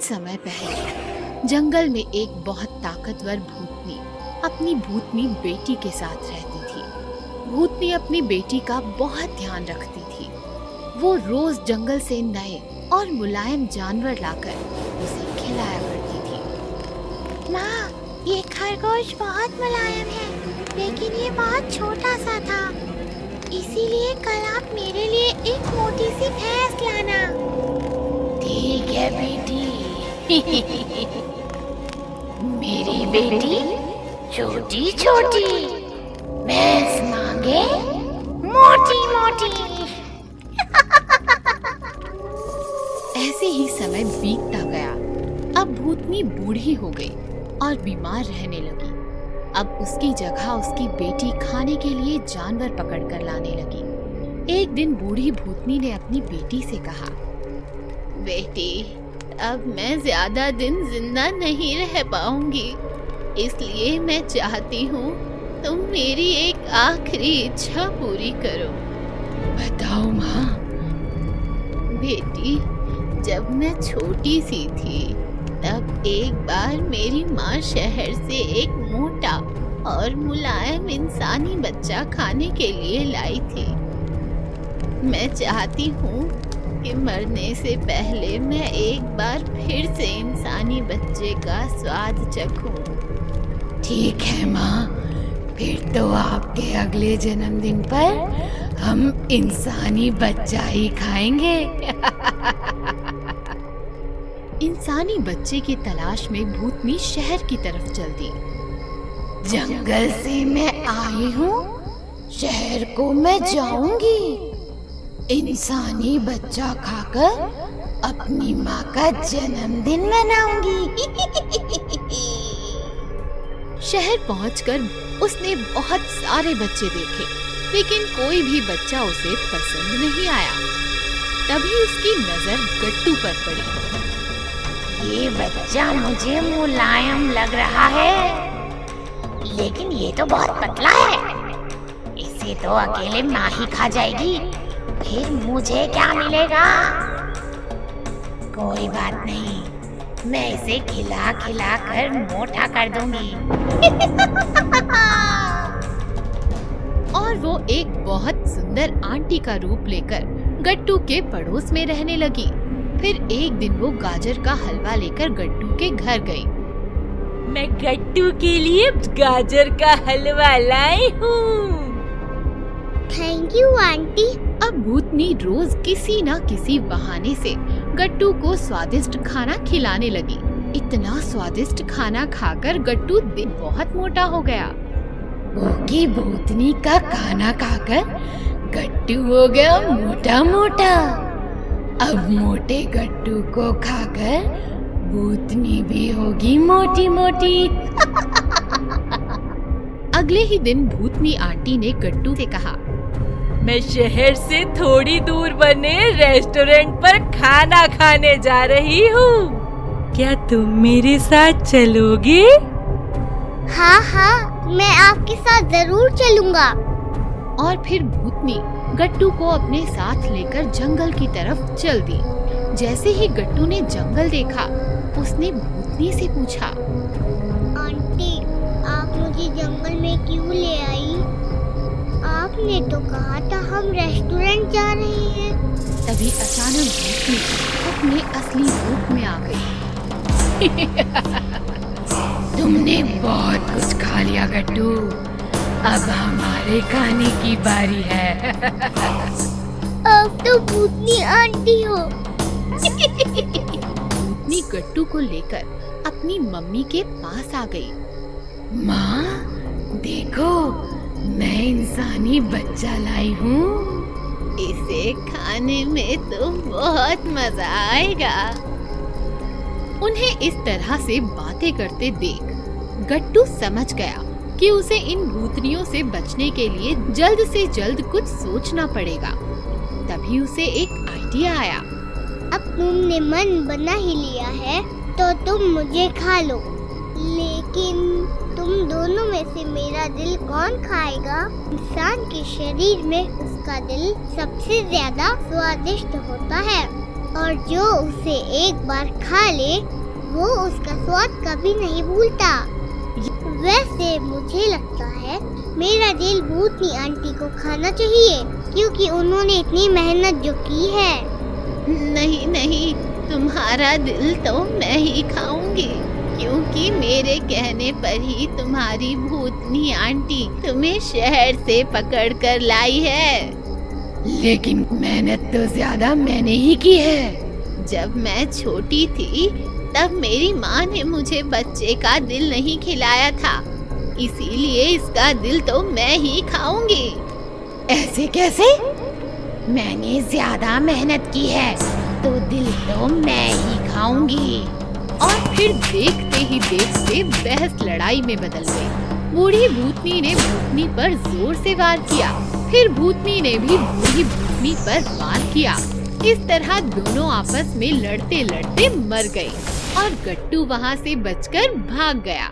कुछ समय पहले जंगल में एक बहुत ताकतवर भूतनी अपनी भूतनी बेटी के साथ रहती थी। भूतनी अपनी बेटी का बहुत ध्यान रखती थी। वो रोज जंगल से नए और मुलायम जानवर लाकर उसे खिलाया करती थी। माँ, ये खरगोश बहुत मुलायम है, लेकिन ये बहुत छोटा सा था। इसीलिए कल आप मेरे लिए एक मोटी सी भैंस लाना। ठीक है बेटी। मेरी बेटी छोटी छोटी, भैंस मांगे मोटी मोटी। ऐसे ही समय बीतता गया। अब भूतनी बूढ़ी हो गई और बीमार रहने लगी। अब उसकी जगह उसकी बेटी खाने के लिए जानवर पकड़कर लाने लगी। एक दिन बूढ़ी भूतनी ने अपनी बेटी से कहा, बेटी, अब मैं ज्यादा दिन जिंदा नहीं रह पाऊंगी, इसलिए मैं चाहती हूँ तुम मेरी एक आखिरी इच्छा पूरी करो। बताओ माँ। बेटी, जब मैं छोटी सी थी तब एक बार मेरी माँ शहर से एक मोटा और मुलायम इंसानी बच्चा खाने के लिए लाई थी। मैं चाहती हूँ कि मरने से पहले मैं एक बार फिर से इंसानी बच्चे का स्वाद चखूं। ठीक है माँ, फिर तो आपके अगले जन्मदिन पर हम इंसानी बच्चा ही खाएंगे। इंसानी बच्चे की तलाश में भूतनी शहर की तरफ चल दी। जंगल से मैं आई हूँ, शहर को मैं जाऊंगी। इंसानी बच्चा खाकर अपनी माँ का जन्मदिन मनाऊंगी। शहर पहुंचकर उसने बहुत सारे बच्चे देखे, लेकिन कोई भी बच्चा उसे पसंद नहीं आया। तभी उसकी नजर गट्टू पर पड़ी। ये बच्चा मुझे मुलायम लग रहा है, लेकिन ये तो बहुत पतला है। इसे तो अकेले माँ ही खा जाएगी, फिर मुझे क्या मिलेगा? कोई बात नहीं, मैं इसे खिला खिला कर मोटा कर दूंगी। और वो एक बहुत सुंदर आंटी का रूप लेकर गट्टू के पड़ोस में रहने लगी। फिर एक दिन वो गाजर का हलवा लेकर गट्टू के घर गई। मैं गट्टू के लिए गाजर का हलवा लाई हूँ। Thank you aunty. अब भूतनी रोज किसी न किसी बहाने से गट्टू को स्वादिष्ट खाना खिलाने लगी। इतना स्वादिष्ट खाना खाकर गट्टू बहुत मोटा हो गया। भूखी भूतनी का खाना खाकर गट्टू हो गया मोटा मोटा। अब मोटे गट्टू को खाकर भूतनी भी होगी मोटी मोटी। अगले ही दिन भूतनी आंटी ने गट्टू से कहा, मैं शहर से थोड़ी दूर बने रेस्टोरेंट पर खाना खाने जा रही हूँ। क्या तुम मेरे साथ चलोगे? हाँ हाँ, मैं आपके साथ जरूर चलूंगा। और फिर भूतनी गट्टू को अपने साथ लेकर जंगल की तरफ चल दी। जैसे ही गट्टू ने जंगल देखा, उसने भूतनी से पूछा, आंटी, आप मुझे जंगल में क्यों ले आई? आपने तो कहा था हम रेस्टोरेंट जा रहे हैं। तभी अचानक भूतनी अपने असली रूप में आ गई। तुमने बहुत कुछ खा लिया गट्टू, अब हमारे खाने की बारी है। अब तो भूतनी आंटी हो। भूतनी गट्टू को लेकर अपनी मम्मी के पास आ गई। माँ, देखो, मैं इंसानी बच्चा लाई हूँ। इसे खाने में तो बहुत मजा आएगा। उन्हें इस तरह से बातें करते देख गट्टू समझ गया कि उसे इन भूतनियों से बचने के लिए जल्द से जल्द कुछ सोचना पड़ेगा। तभी उसे एक आइडिया आया। अब तुमने मन बना ही लिया है तो तुम मुझे खा लो, लेकिन तुम दोनों में से मेरा दिल कौन खाएगा? इंसान के शरीर में उसका दिल सबसे ज्यादा स्वादिष्ट होता है। और जो उसे एक बार खा ले वो उसका स्वाद कभी नहीं भूलता। वैसे मुझे लगता है मेरा दिल भूतनी आंटी को खाना चाहिए, क्योंकि उन्होंने इतनी मेहनत जो की है। नहीं नहीं, तुम्हारा दिल तो मैं ही खाऊंगी, क्योंकि मेरे कहने पर ही तुम्हारी भूतनी आंटी तुम्हें शहर से पकड़ कर लाई है। लेकिन मेहनत तो ज्यादा मैंने ही की है। जब मैं छोटी थी तब मेरी माँ ने मुझे बच्चे का दिल नहीं खिलाया था, इसीलिए इसका दिल तो मैं ही खाऊंगी। ऐसे कैसे? मैंने ज्यादा मेहनत की है तो दिल तो मैं ही खाऊंगी। और फिर देखते ही देखते बहस लड़ाई में बदल गई। बूढ़ी भूतनी ने भूतनी पर जोर से वार किया, फिर भूतनी ने भी बूढ़ी भूतनी पर वार किया। इस तरह दोनों आपस में लड़ते लड़ते मर गए और गट्टू वहाँ से बचकर भाग गया।